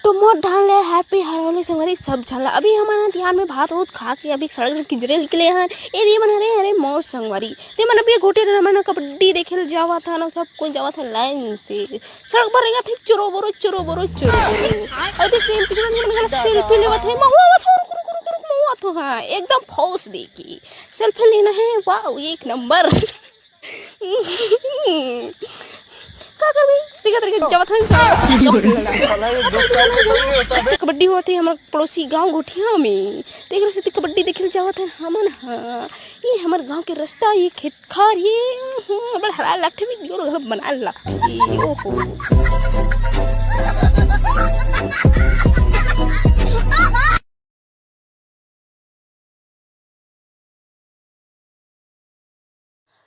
तो मोट ढाल ले हैप्पी हरोले संगरी सब झाला। अभी हमारा ध्यान में भात बहुत खा के अभी सड़क में किजरे निकले हैं। ये दिए मन हरे हरे मोर संगवारी ते मन अभी घोटे रे मन कबड्डी देखे जावा था ना, सब कोई जावा था लाइन से सड़क पर रहेगा थे चोरो बोरो और देख पीछे मन सेल्फी लेवा थे महुआ था महुआ तो हां एकदम फौस देखी सेल्फी लेना है। वाओ एक नंबर कबड्डी हुआ थे हमारे पड़ोसी गांव गोठिया में देख रहे कबड्डी देखे जावा था हमन। हाँ ये हमारे गांव के रास्ता ये खेत खार ये बड़ा हरा लगते भी घर बना लगते। ओहो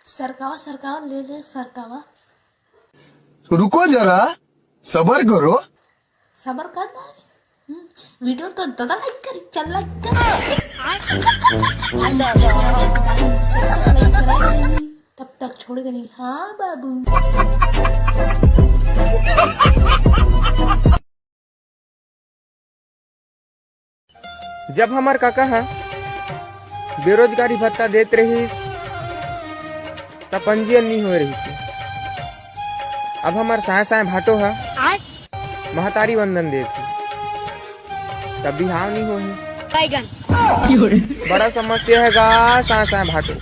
सरकावा सरकावा ले ले सरकावा। रुको जरा सबर करो। सबर कर वीडियो तो दादा लाइक कर चल लाइक कर तब तक छोड़ेगा नहीं। हाँ बाबू जब हमार काका है बेरोजगारी भत्ता देते रही तब पंजीयन नहीं हो रही से। अब हमार साय साय भाटो है महतारी वंदन देती तब भी हाव नहीं हो बड़ा समस्या है गा साय साय भाटो।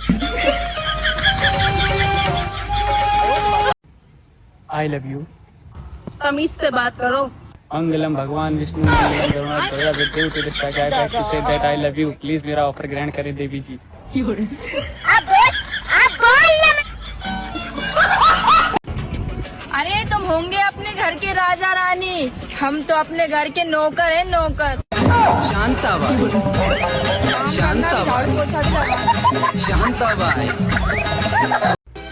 I love you. तमीज से बात करो। मंगलम भगवान Vishnu I love you. Please मेरा ऑफर ग्रहण करें देवी जी। अरे तुम होंगे अपने घर के राजा रानी, हम तो अपने घर के नौकर हैं नौकर। शांताबाई शांताबाई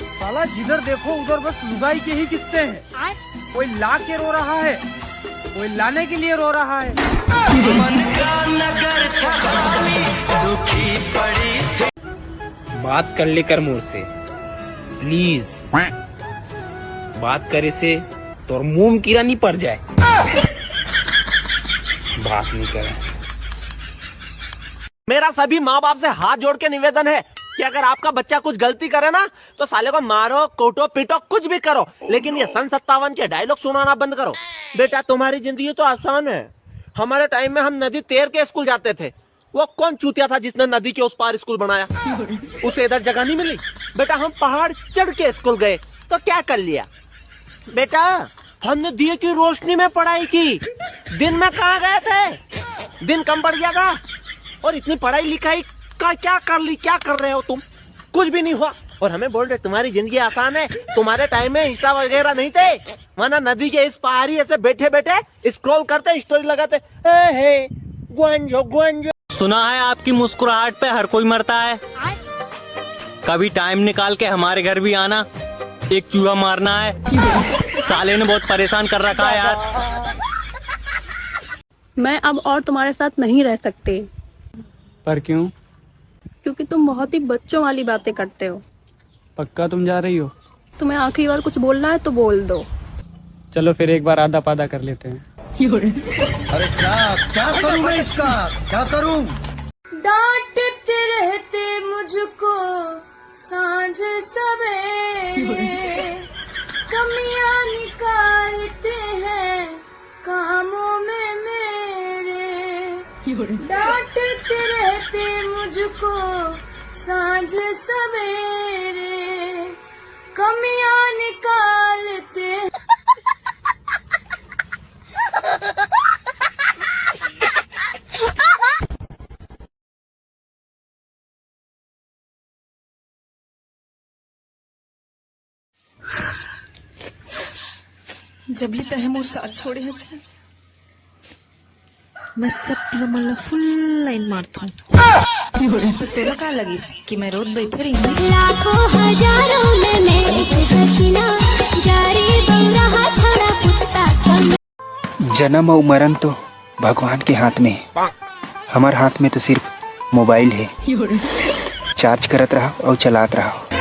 साला जिधर देखो उधर बस लुगाई के ही किस्से हैं। कोई ला के रो रहा है कोई लाने के लिए रो रहा है। बात कर लेकर मोर से प्लीज बात करे से तो मुंह में कीड़ा नहीं पड़ जाए। बात नहीं करे। मेरा सभी माँ बाप से हाथ जोड़ के निवेदन है कि अगर आपका बच्चा कुछ गलती करे ना तो साले को मारो कोटो पीटो कुछ भी करो, लेकिन ये सन 57 के डायलॉग सुनाना बंद करो। बेटा तुम्हारी जिंदगी तो आसान है। हमारे टाइम में हम नदी तैर के स्कूल जाते थे। वो कौन चूतिया था जिसने नदी के उस पार स्कूल बनाया? उसे इधर जगह नहीं मिली। बेटा हम पहाड़ चढ़ के स्कूल गए तो क्या कर लिया? बेटा हमने दिए की रोशनी में पढ़ाई की, दिन में कहाँ गए थे? दिन कम पड़ गया था। और इतनी पढ़ाई लिखाई का क्या कर रहे हो तुम? कुछ भी नहीं हुआ। और हमें बोल रहे तुम्हारी जिंदगी आसान है। तुम्हारे टाइम में इंस्टा वगैरह नहीं थे, वरना नदी के इस पहाड़ी ऐसे बैठे बैठे स्क्रॉल करते स्टोरी लगाते गुंजो। सुना है आपकी मुस्कुराहट पे हर कोई मरता है। कभी टाइम निकाल के हमारे घर भी आना, एक चूहा मारना है। साले ने बहुत परेशान कर रखा है यार। मैं अब और तुम्हारे साथ नहीं रह सकती। पर क्यों? क्योंकि तुम बहुत ही बच्चों वाली बातें करते हो। पक्का तुम जा रही हो? तुम्हें आखिरी बार कुछ बोलना है तो बोल दो। चलो फिर एक बार आधा पादा कर लेते हैं। अरे क्या करूं मैं इसका क्या करूं? डांटते रहते मुझको सांझ सवेरे, कमियां निकालते हैं कामों में मेरे। डांटते रहते मुझको सांझ सवेरे, कमियां निकालते हैं। जब लेता है मोर साथ छोड़े हैं मैं सब मतलब फुल लाइन मारता हूँ। तो तेरा क्या लगी कि मैं रोड बैठे रही हूँ? लाखों हजारों में मैं एक हसीना जारी बन रहा छोड़ा कुत्ता। जन्म और मरण तो भगवान के हाथ में है। हमारे हाथ में तो सिर्फ मोबाइल है। चार्ज करत रहो और चलात रहो।